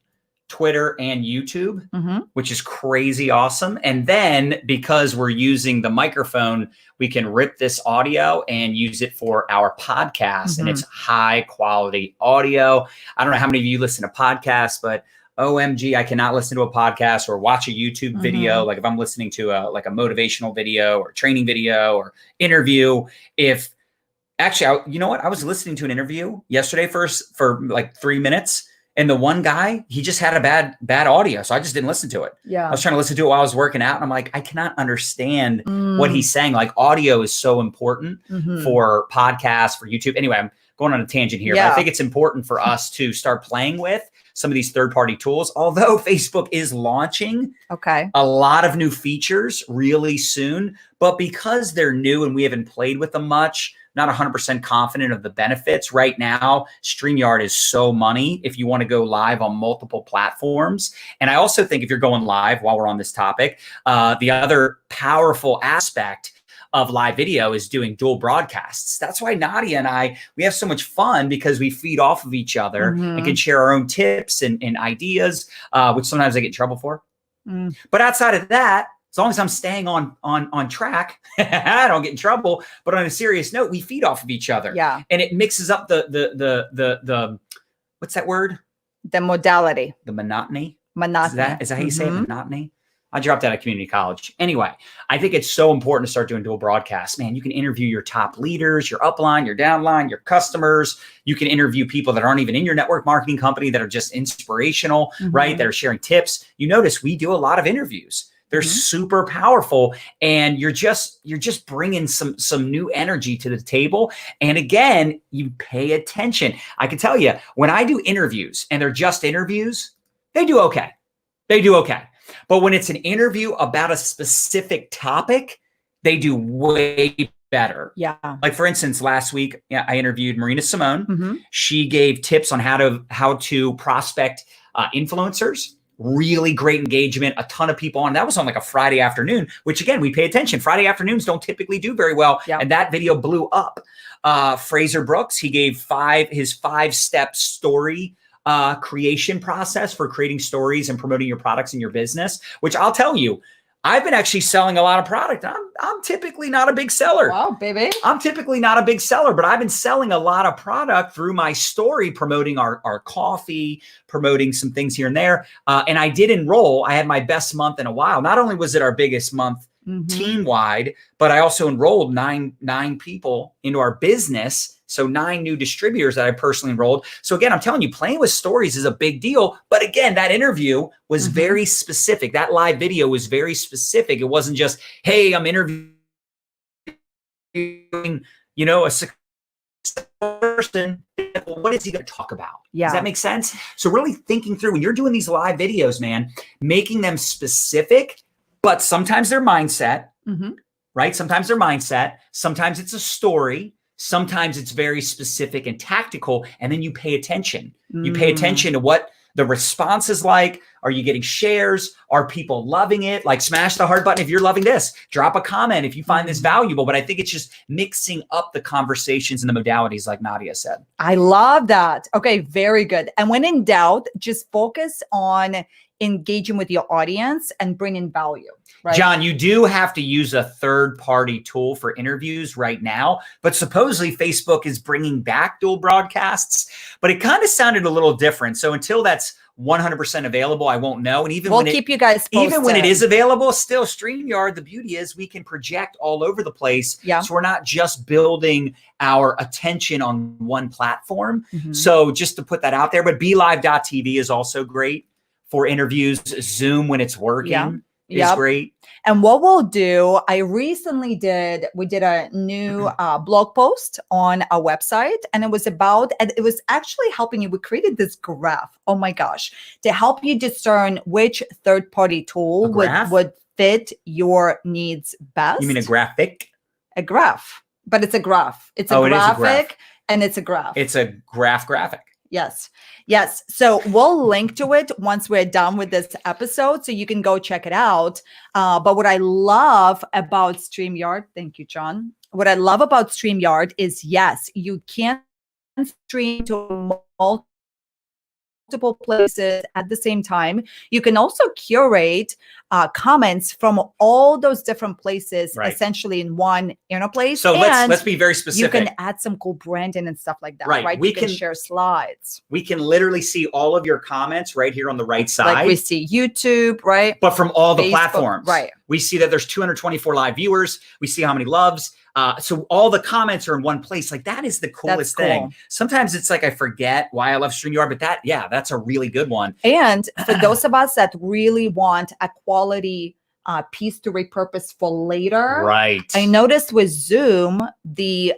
Twitter, and YouTube, which is crazy awesome. And then because we're using the microphone, we can rip this audio and use it for our podcast. And it's high quality audio. I don't know how many of you listen to podcasts, but OMG, I cannot listen to a podcast or watch a YouTube video. Like if I'm listening to a motivational video or training video or interview, you know what? I was listening to an interview yesterday for like 3 minutes. And the one guy, he just had a bad audio. So I just didn't listen to it. Yeah. I was trying to listen to it while I was working out. And I'm like, I cannot understand what he's saying. Like audio is so important for podcasts, for YouTube. Anyway, I'm going on a tangent here. But I think it's important for us to start playing with some of these third-party tools. Although Facebook is launching a lot of new features really soon. But because they're new and we haven't played with them much, not 100% confident of the benefits right now. StreamYard is so money if you want to go live on multiple platforms. And I also think if you're going live, while we're on this topic, the other powerful aspect of live video is doing dual broadcasts. That's why Nadya and we have so much fun, because we feed off of each other and can share our own tips and ideas, which sometimes I get in trouble for. But outside of that, as long as I'm staying on track, I don't get in trouble. But on a serious note, we feed off of each other. Yeah. And it mixes up the what's that word? The modality. The monotony. Monotony. Is that how you say it? Monotony? I dropped out of community college. Anyway, I think it's so important to start doing dual broadcasts. Man, you can interview your top leaders, your upline, your downline, your customers. You can interview people that aren't even in your network marketing company that are just inspirational, right? That are sharing tips. You notice we do a lot of interviews. They're super powerful, and you're just bringing some new energy to the table. And again, you pay attention. I can tell you, when I do interviews and they're just interviews, they do okay. But when it's an interview about a specific topic, they do way better. Yeah. Like for instance, last week I interviewed Marina Simone. She gave tips on how to prospect influencers. Really great engagement, a ton of people on. That was on like a Friday afternoon, which again, we pay attention. Friday afternoons don't typically do very well. And that video blew up. Fraser Brooks, he gave his 5-step story creation process for creating stories and promoting your products in your business, which I'll tell you, I've been actually selling a lot of product. I'm typically not a big seller. Wow, baby. I'm typically not a big seller, but I've been selling a lot of product through my story, promoting our coffee, promoting some things here and there. And I did enroll. I had my best month in a while. Not only was it our biggest month team-wide, but I also enrolled nine people into our business. So 9 new distributors that I personally enrolled. So again, I'm telling you, playing with stories is a big deal. But again, that interview was very specific. That live video was very specific. It wasn't just, hey, I'm interviewing, a person, what is he going to talk about? Yeah. Does that make sense? So really thinking through when you're doing these live videos, man, making them specific, but sometimes their mindset, right? Sometimes their mindset, sometimes it's a story, sometimes it's very specific and tactical. And then you pay attention. You pay attention to what the response is like. Are you getting shares? Are people loving it? Like smash the heart button if you're loving this. Drop a comment if you find this valuable. But I think it's just mixing up the conversations and the modalities like Nadya said. I love that. Okay, very good. And when in doubt, just focus on engaging with your audience and bringing value. Right? John, you do have to use a third-party tool for interviews right now, but supposedly Facebook is bringing back dual broadcasts, but it kind of sounded a little different. So until that's 100% available, I won't know. And even we'll keep you guys posted. Even when it is available, still StreamYard, the beauty is we can project all over the place. Yeah. So we're not just building our attention on one platform. So just to put that out there, but BeLive.tv is also great for interviews. Zoom when it's working is great. And what we'll do, we did a new blog post on our website, and it was actually helping you. We created this graph, oh my gosh, to help you discern which third-party tool would fit your needs best. You mean a graphic? A graph, but it's a graph. It's a graphic, and it's a graph. It's a graphic. Yes. Yes. So we'll link to it once we're done with this episode, so you can go check it out. But what I love about StreamYard, thank you, John. What I love about StreamYard is, yes, you can stream to multiple places at the same time. You can also curate comments from all those different places, essentially in one place. So let's be very specific. You can add some cool branding and stuff like that, right? We you can share slides. We can literally see all of your comments right here on the right side. Like we see YouTube, right? But from all the Facebook, platforms. right. We see that there's 224 live viewers. We see how many loves. So all the comments are in one place. Like that is the coolest thing. Sometimes it's like I forget why I love StreamYard, but that's a really good one. And for those of us that really want a quality piece to repurpose for later, right? I noticed with Zoom the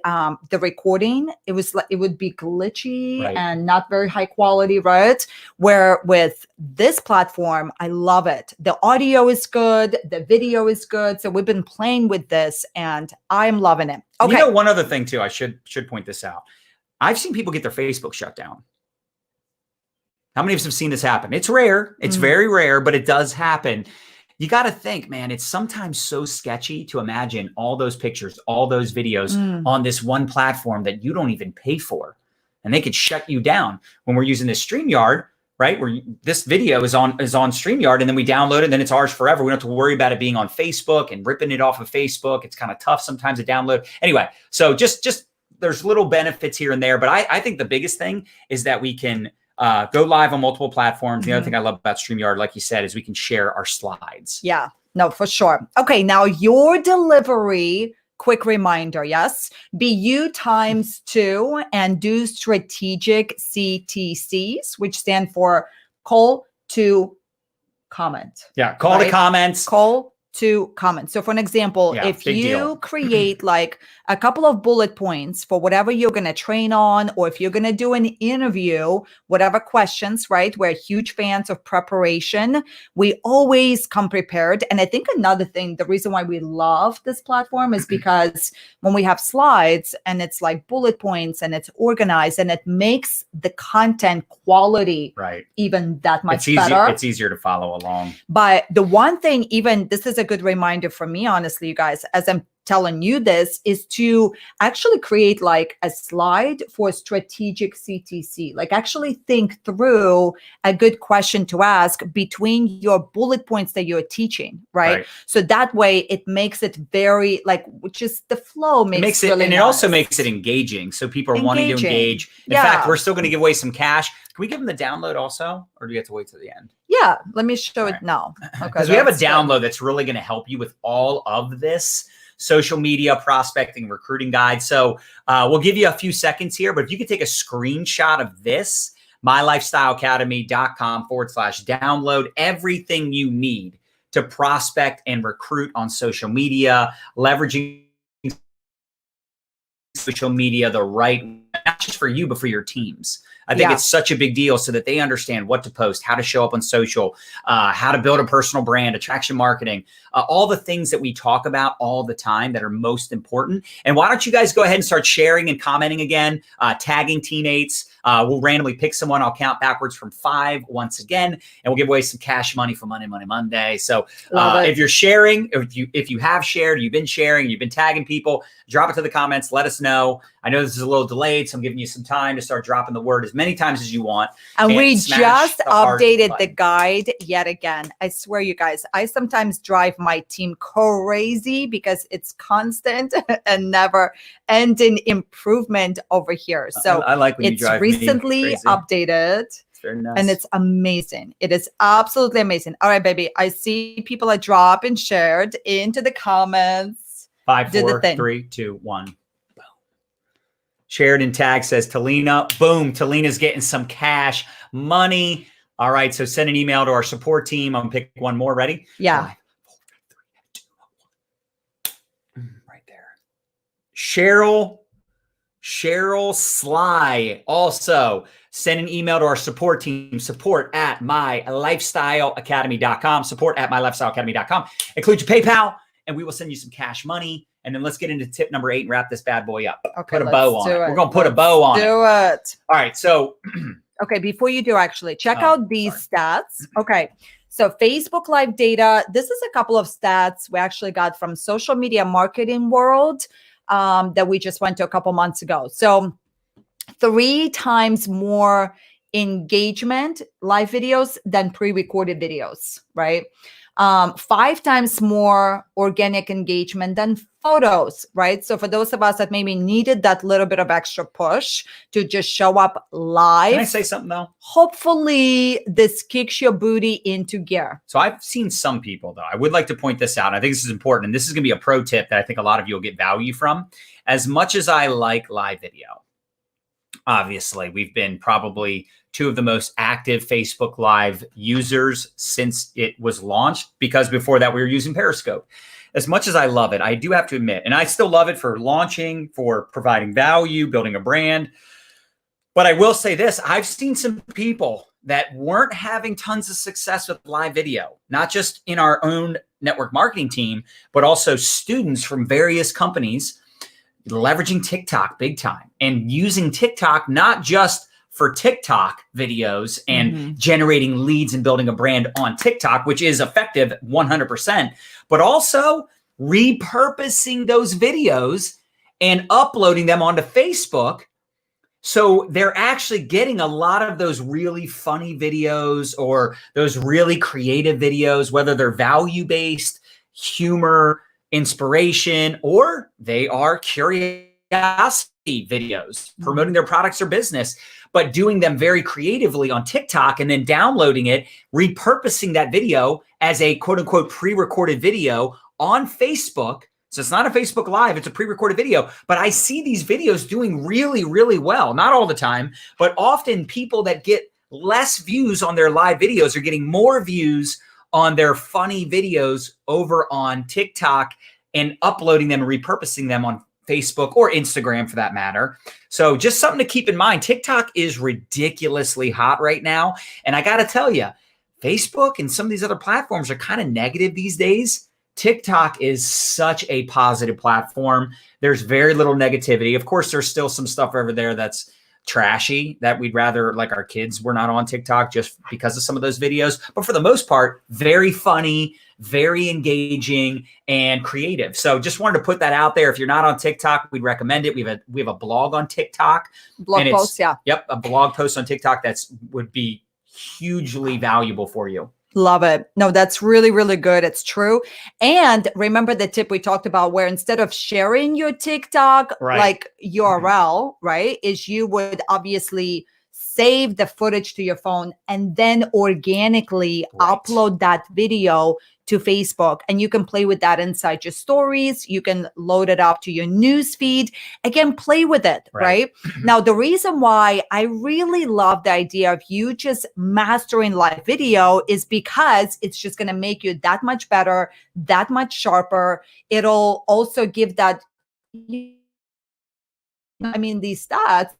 recording, it would be glitchy and not very high quality, right? Where with this platform, I love it. The audio is good, the video is good. So we've been playing with this, and I'm loving it. Okay. You know, one other thing too, I should point this out. I've seen people get their Facebook shut down. How many of us have seen this happen? It's rare. It's very rare, but it does happen. You got to think, man, it's sometimes so sketchy to imagine all those pictures, all those videos on this one platform that you don't even pay for, and they could shut you down. When we're using this StreamYard, right, where this video is on StreamYard, and then we download it, and then it's ours forever. We don't have to worry about it being on Facebook and ripping it off of Facebook. It's kind of tough sometimes to download. Anyway, so just there's little benefits here and there, but I think the biggest thing is that we can go live on multiple platforms. The other thing I love about StreamYard, like you said, is we can share our slides. Yeah, no, for sure. Okay, now your delivery, quick reminder, yes? BU ×2 and do strategic CTCs, which stand for call to comment. Yeah, call to comments. Call to comment. So for an example, if you create like a couple of bullet points for whatever you're going to train on, or if you're going to do an interview, whatever questions, right? We're huge fans of preparation. We always come prepared. And I think another thing, the reason why we love this platform is because when we have slides and it's like bullet points and it's organized, and it makes the content quality even that much better. It's easier to follow along. But the one thing, even this is a good reminder for me, honestly, you guys, as I'm telling you this, is to actually create like a slide for strategic CTC. Like actually think through a good question to ask between your bullet points that you're teaching, right? So that way it makes it very like, which is the flow makes it really and nice. It also makes it engaging. So people are wanting to engage. In fact, we're still going to give away some cash. Can we give them the download also, or do we have to wait till the end? Yeah, let me show it now. Okay, because we have a download that's really going to help you with all of this social media prospecting, recruiting guide. So we'll give you a few seconds here, but if you could take a screenshot of this, mylifestyleacademy.com/download everything you need to prospect and recruit on social media, leveraging social media the right way, not just for you, but for your teams. I think it's such a big deal so that they understand what to post, how to show up on social, how to build a personal brand, attraction marketing, all the things that we talk about all the time that are most important. And why don't you guys go ahead and start sharing and commenting again, tagging teammates. We'll randomly pick someone. I'll count backwards from 5 once again, and we'll give away some cash money for Money Monday. So if you're sharing, if you have shared, you've been sharing, you've been tagging people, drop it to the comments. Let us know. I know this is a little delayed, so I'm giving you some time to start dropping the word as many times as you want. And we just updated the guide yet again. I swear, you guys, I sometimes drive my team crazy because it's constant and never ending improvement over here. So I like when you drive me recently updated. Very nice. And it's amazing. It is absolutely amazing. All right, baby. I see people are dropping shared into the comments. 5, 4, 3, 2, 1. Boom. Shared and tag says Talina. Boom. Talina's getting some cash money. All right. So send an email to our support team. I'm going to pick one more. Ready? Yeah. 5, 4, 3, 2, 1. Right there. Cheryl Sly. Also, send an email to our support team, support@mylifestyleacademy.com, support@mylifestyleacademy.com. Include your PayPal, and we will send you some cash money. And then let's get into tip number 8 and wrap this bad boy up. Okay, put a bow on it. We're going to put a bow on it. Do it. All right, so. Okay, before you do, actually, check out these stats. Okay, so Facebook Live data. This is a couple of stats we actually got from Social Media Marketing World that we just went to a couple months ago. So 3 times more engagement live videos than pre-recorded videos, right? 5 times more organic engagement than photos, right? So for those of us that maybe needed that little bit of extra push to just show up live. Can I say something though? Hopefully this kicks your booty into gear. So I've seen some people though, I would like to point this out. I think this is important. And this is going to be a pro tip that I think a lot of you will get value from. As much as I like live video, obviously, we've been probably 2 of the most active Facebook Live users since it was launched, because before that we were using Periscope. As much as I love it, I do have to admit, and I still love it for launching, for providing value, building a brand. But I will say this, I've seen some people that weren't having tons of success with live video, not just in our own network marketing team, but also students from various companies leveraging TikTok big time and using TikTok not just for TikTok videos and generating leads and building a brand on TikTok, which is effective 100%, but also repurposing those videos and uploading them onto Facebook. So they're actually getting a lot of those really funny videos or those really creative videos, whether they're value-based, humor, inspiration, or they are curiosity videos promoting their products or business, but doing them very creatively on TikTok and then downloading it, repurposing that video as a quote unquote pre-recorded video on Facebook. So it's not a Facebook Live, it's a pre-recorded video, but I see these videos doing really, really well. Not all the time, but often people that get less views on their live videos are getting more views on their funny videos over on TikTok and uploading them and repurposing them on Facebook or Instagram for that matter. So just something to keep in mind. TikTok is ridiculously hot right now. And I got to tell you, Facebook and some of these other platforms are kind of negative these days. TikTok is such a positive platform. There's very little negativity. Of course, there's still some stuff over there that's trashy that we'd rather, like our kids were not on TikTok just because of some of those videos. But for the most part, very funny, very engaging and creative. So just wanted to put that out there. If you're not on TikTok, we'd recommend it. We have a blog on TikTok. Blog post, yeah. Yep, a blog post on TikTok would be hugely valuable for you. Love it. No, that's really, really good. It's true. And remember the tip we talked about where instead of sharing your TikTok, like URL, right, is you would obviously save the footage to your phone and then organically upload that video to Facebook. And you can play with that inside your stories. You can load it up to your news feed. Again, play with it, right? Now, the reason why I really love the idea of you just mastering live video is because it's just going to make you that much better, that much sharper. It'll also give that, I mean, these stats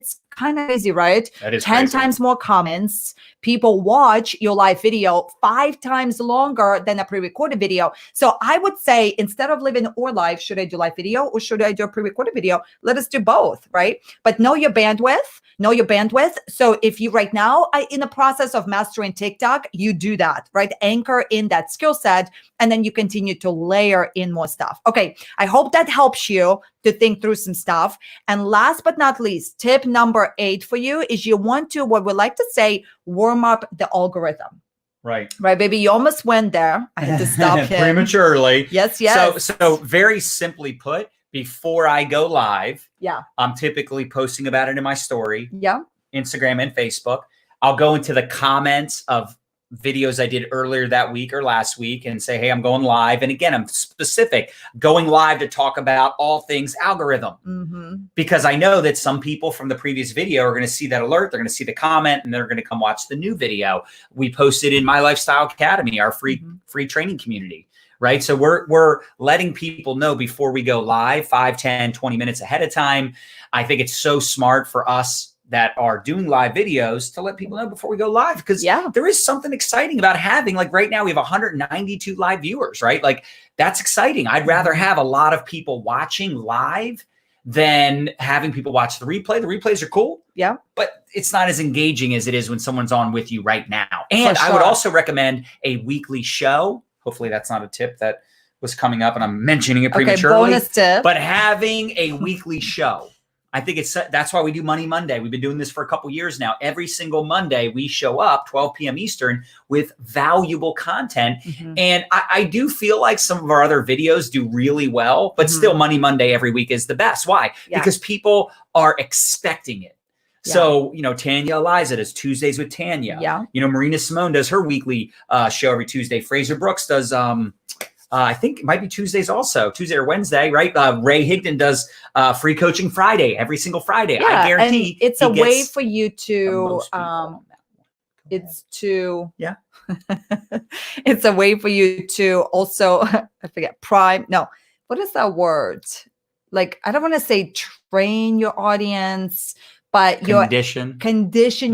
it's kind of crazy, right? That is 10 crazy. times more comments. People watch your live video 5 times longer than a pre-recorded video. So I would say, instead of living or live, should I do live video or should I do a pre-recorded video? Let us do both, right? But know your bandwidth. Know your bandwidth. So if you right now are in the process of mastering TikTok, you do that, right? Anchor in that skill set, and then you continue to layer in more stuff. Okay, I hope that helps you to think through some stuff. And last but not least, tip number 8 for you is you want to, what we like to say, warm up the algorithm. Right. Right, baby. You almost went there. I had to stop him. Prematurely. Yes, yes. So very simply put, before I go live, yeah, I'm typically posting about it in my story, yeah, Instagram and Facebook. I'll go into the comments of videos I did earlier that week or last week and say, hey, I'm going live. And again, I'm specific, going live to talk about all things algorithm, because I know that some people from the previous video are going to see that alert. They're going to see the comment and they're going to come watch the new video. We posted in My Lifestyle Academy, our free training community. Right. So we're letting people know before we go live 5, 10, 20 minutes ahead of time. I think it's so smart for us that are doing live videos to let people know before we go live, because there is something exciting about having, like right now we have 192 live viewers, right? Like that's exciting. I'd rather have a lot of people watching live than having people watch the replay. The replays are cool. Yeah. But it's not as engaging as it is when someone's on with you right now. And I would also recommend a weekly show. Hopefully that's not a tip that was coming up and I'm mentioning it prematurely. Bonus tip. But having a weekly show, I think that's why we do Money Monday. We've been doing this for a couple years now. Every single Monday we show up 12 p.m. Eastern with valuable content. And I do feel like some of our other videos do really well, but still Money Monday every week is the best. Why? Because people are expecting it. So, you know, Tanya Eliza does Tuesdays with Tanya. You know, Marina Simone does her weekly show every Tuesday. Fraser Brooks does, I think it might be Tuesdays also, Tuesday or Wednesday, right? Ray Higdon does Free Coaching Friday, every single Friday. I guarantee and it's a way for you to, it's a way for you to also, I forget, what is that word? Like, I don't want to say train your audience, but condition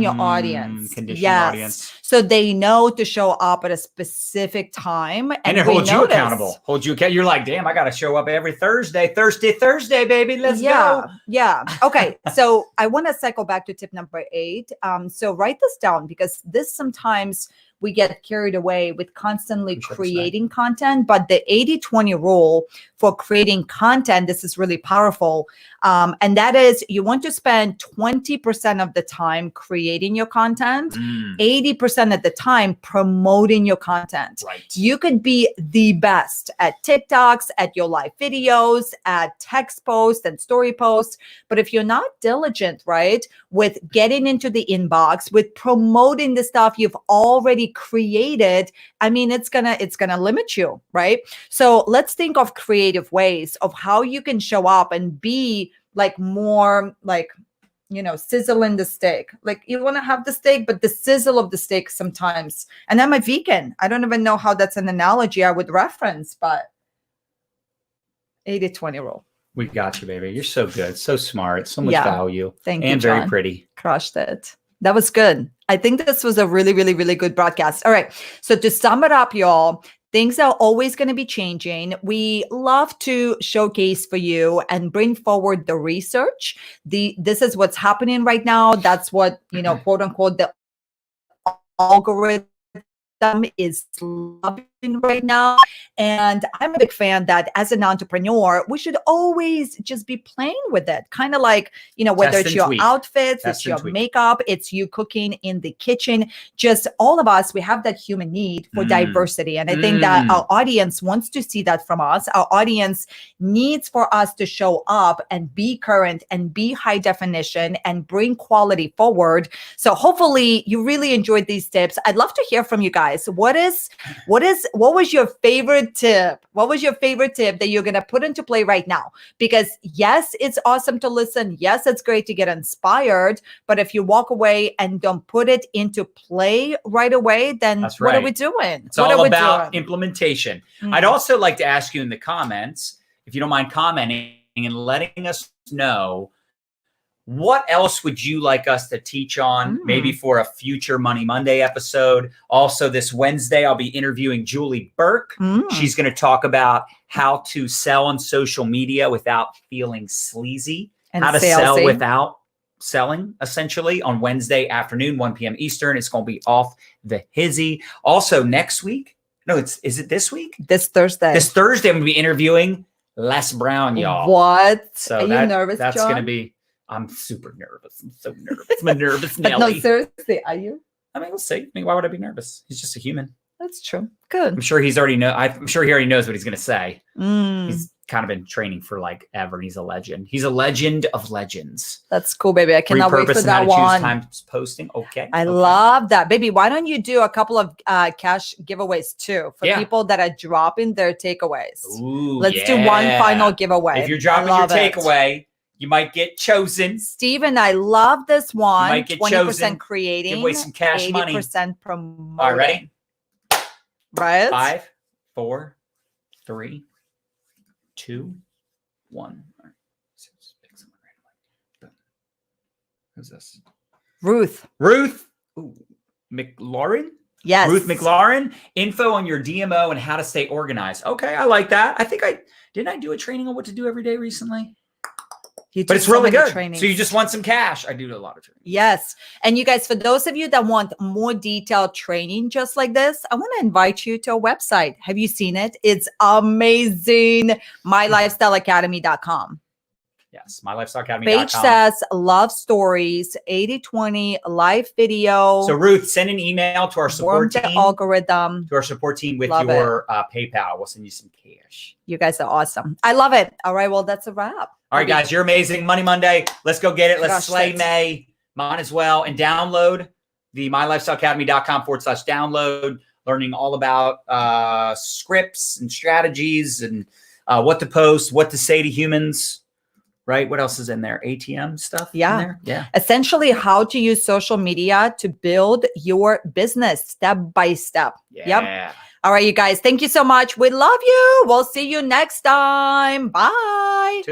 your audience. Audience. So they know to show up at a specific time. And it holds you accountable. You're like, damn, I got to show up every Thursday, baby. Let's go. Yeah. Okay. So I want to cycle back to tip number 8. So write this down, because this sometimes we get carried away with constantly creating content, but the 80-20 rule for creating content, this is really powerful. And that is, you want to spend 20% of the time creating your content, 80% of the time promoting your content. Right. You could be the best at TikToks, at your live videos, at text posts and story posts. But if you're not diligent, right, with getting into the inbox, with promoting the stuff you've already created, I mean, it's gonna limit you, right? So let's think of creative ways of how you can show up and be like more like, you know, sizzling the steak. Like, you want to have the steak, but the sizzle of the steak sometimes. And I'm a vegan. I don't even know how that's an analogy I would reference, but 80-20 rule. We got you, baby. You're so good, so smart, so much value. Thank you, and John. very pretty. Crushed it. That was good. I think this was a really, really, really good broadcast. All right. So to sum it up, y'all, things are always going to be changing. We love to showcase for you and bring forward the research. This is what's happening right now. That's what, you know, quote unquote, the algorithm is loving right now. And I'm a big fan that as an entrepreneur, we should always just be playing with it. Kind of like, you know, whether it's your outfits, it's your makeup, it's you cooking in the kitchen, just all of us, we have that human need for diversity. And I think that our audience wants to see that from us. Our audience needs for us to show up and be current and be high definition and bring quality forward. So hopefully you really enjoyed these tips. I'd love to hear from you guys. What was your favorite tip? What was your favorite tip that you're going to put into play right now? Because yes, it's awesome to listen. Yes, it's great to get inspired. But if you walk away and don't put it into play right away, then what are we doing? It's all about implementation. I'd also like to ask you in the comments, if you don't mind commenting and letting us know What else would you like us to teach on, maybe for a future Money Monday episode? Also, this Wednesday, I'll be interviewing Julie Burke. She's going to talk about how to sell on social media without feeling sleazy, and how to sell without selling, essentially, on Wednesday afternoon, 1 p.m. Eastern. It's going to be off the hizzy. Also, next week, is it this week? This Thursday. This Thursday, I'm going to be interviewing Les Brown, y'all. What? So are you nervous, that's John? going to be... I'm super nervous. I'm so nervous. I'm a nervous But Nelly. no, seriously, are you? I mean, we'll see. I mean, why would I be nervous? He's just a human. That's true. Good. I'm sure he already knows what he's going to say. He's kind of been training for like ever. He's a legend. He's a legend of legends. That's cool, baby. I cannot wait for that one. Time posting. Okay. I love that, baby. Why don't you do a couple of cash giveaways too for people that are dropping their takeaways? Ooh, let's do one final giveaway. If you're dropping your takeaway, you might get chosen. Steven, I love this one. You might get 20% chosen. creating, give away some cash 80% money. 80% promoting. All right, ready? Right? 5, 4, 3, 2, 1. All right. So just pick someone randomly. Who's this? Ruth. Ooh. McLaurin? Yes. Ruth McLaurin. Info on your DMO and how to stay organized. Okay, I like that. I think didn't I do a training on what to do every day recently? But it's really good. So you just want some cash. I do a lot of training. Yes. And you guys, for those of you that want more detailed training just like this, I want to invite you to a website. Have you seen it? It's amazing. MyLifestyleAcademy.com. Yes. MyLifestyleAcademy.com. Page says love stories, 80-20 live video. So Ruth, send an email to our support team. Algorithm. To our support team with your PayPal. We'll send you some cash. You guys are awesome. I love it. All right. Well, that's a wrap. All right, guys, you're amazing. Money Monday. Let's go get it. Let's slay May. Mine as well. And download the mylifestyleacademy.com/download, learning all about scripts and strategies and what to post, what to say to humans, right? What else is in there? ATM stuff? Yeah. In there? Yeah. Essentially, how to use social media to build your business step by step. Yeah. Yep. All right, you guys. Thank you so much. We love you. We'll see you next time. Bye.